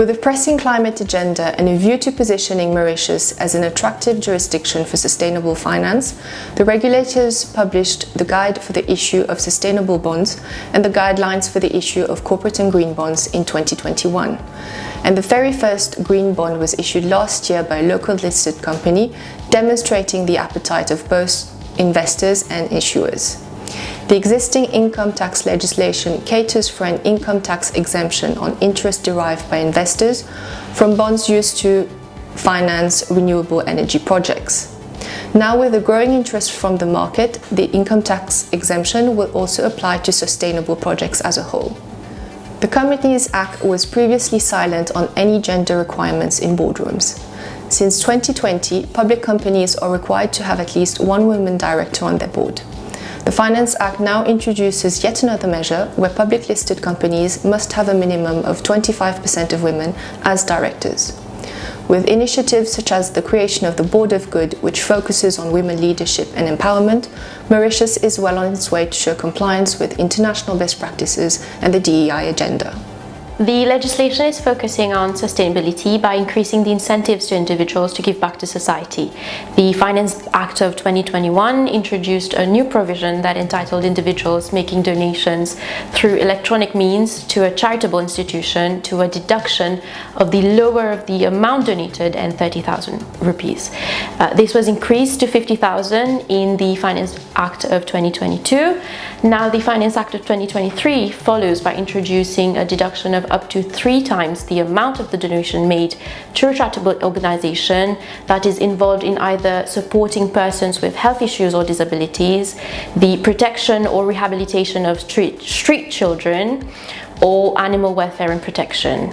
With a pressing climate agenda and a view to positioning Mauritius as an attractive jurisdiction for sustainable finance, the regulators published the Guide for the Issue of Sustainable Bonds and the Guidelines for the Issue of Corporate and Green Bonds in 2021. And the very first green bond was issued last year by a local listed company, demonstrating the appetite of both investors and issuers. The existing income tax legislation caters for an income tax exemption on interest derived by investors from bonds used to finance renewable energy projects. Now, with a growing interest from the market, the income tax exemption will also apply to sustainable projects as a whole. The Companies Act was previously silent on any gender requirements in boardrooms. Since 2020, public companies are required to have at least one woman director on their board. The Finance Act now introduces yet another measure where public listed companies must have a minimum of 25% of women as directors. With initiatives such as the creation of the Board of Good, which focuses on women leadership and empowerment, Mauritius is well on its way to show compliance with international best practices and the DEI agenda. The legislation is focusing on sustainability by increasing the incentives to individuals to give back to society. The Finance Act of 2021 introduced a new provision that entitled individuals making donations through electronic means to a charitable institution to a deduction of the lower of the amount donated and 30,000 rupees. This was increased to 50,000 in the Finance Act of 2022. Now the Finance Act of 2023 follows by introducing a deduction of up to 3 times the amount of the donation made to a charitable organization that is involved in either supporting persons with health issues or disabilities, the protection or rehabilitation of street children, or animal welfare and protection.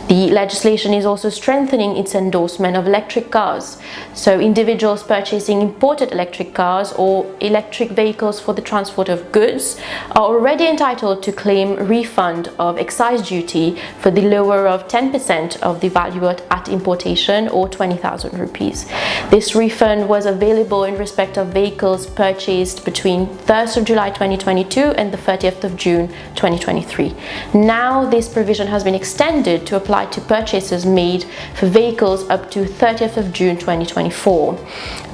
The legislation is also strengthening its endorsement of electric cars. So individuals purchasing imported electric cars or electric vehicles for the transport of goods are already entitled to claim refund of excise duty for the lower of 10% of the value at importation or 20,000 rupees. This refund was available in respect of vehicles purchased between 1st of July 2022 and the 30th of June 2023. Now this provision has been extended to apply to purchases made for vehicles up to 30th of June 2024.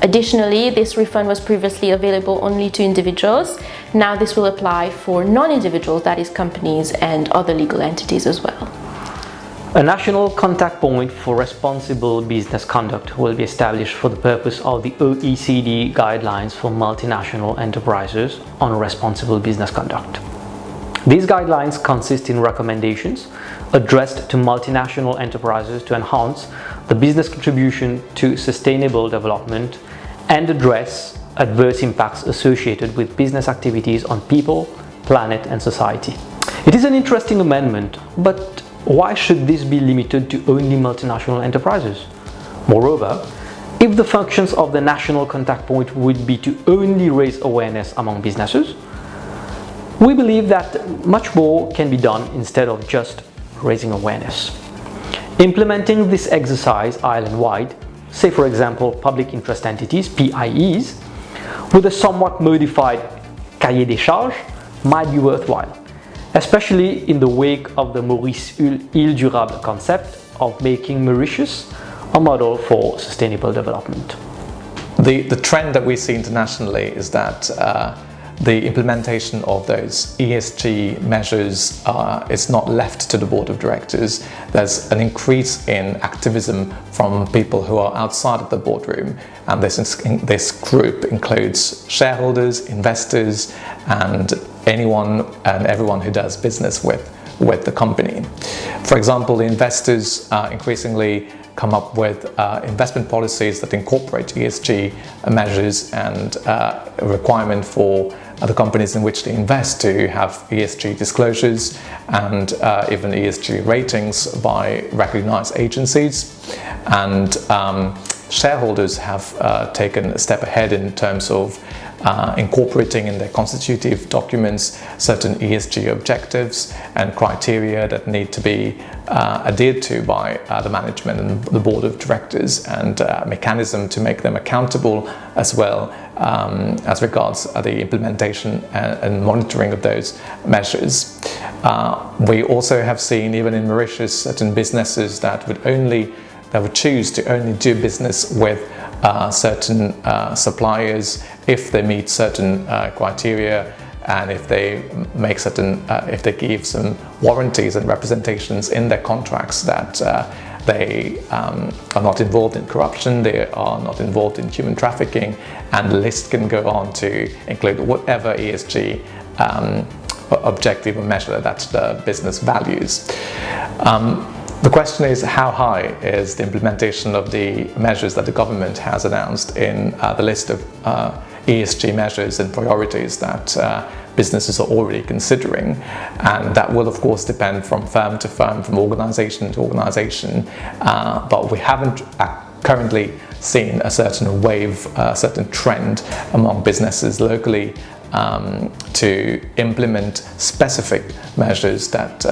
Additionally, this refund was previously available only to individuals. Now this will apply for non-individuals, that is companies and other legal entities as well. A national contact point for responsible business conduct will be established for the purpose of the OECD guidelines for multinational enterprises on responsible business conduct. These guidelines consist in recommendations addressed to multinational enterprises to enhance the business contribution to sustainable development and address adverse impacts associated with business activities on people, planet, and society. It is an interesting amendment, but why should this be limited to only multinational enterprises? Moreover, if the functions of the national contact point would be to only raise awareness among businesses, we believe that much more can be done instead of just raising awareness. Implementing this exercise island-wide, say for example public interest entities, PIEs, with a somewhat modified cahier des charges might be worthwhile, especially in the wake of the Maurice Île Durable concept of making Mauritius a model for sustainable development. The trend that we see internationally is that the implementation of those ESG measures is not left to the board of directors. There's an increase in activism from people who are outside of the boardroom, and this group includes shareholders, investors, and anyone and everyone who does business with the company. For example, the investors increasingly come up with investment policies that incorporate ESG measures and a requirement for the companies in which they invest to have ESG disclosures and even ESG ratings by recognized agencies. And shareholders have taken a step ahead in terms of incorporating in their constitutive documents certain ESG objectives and criteria that need to be adhered to by the management and the board of directors, and a mechanism to make them accountable as well as regards the implementation and monitoring of those measures. We also have seen, even in Mauritius, certain businesses that would choose to only do business with certain suppliers if they meet certain criteria, and if they make certain, if they give some warranties and representations in their contracts that they are not involved in corruption, they are not involved in human trafficking, and the list can go on to include whatever ESG objective or measure that the business values. The question is, how high is the implementation of the measures that the government has announced in the list of ESG measures and priorities that businesses are already considering? And that will of course depend from firm to firm, from organisation to organisation, but we haven't currently seen a certain wave, a certain trend among businesses locally to implement specific measures that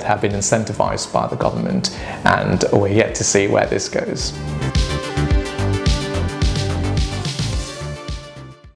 have been incentivized by the government, and we're yet to see where this goes.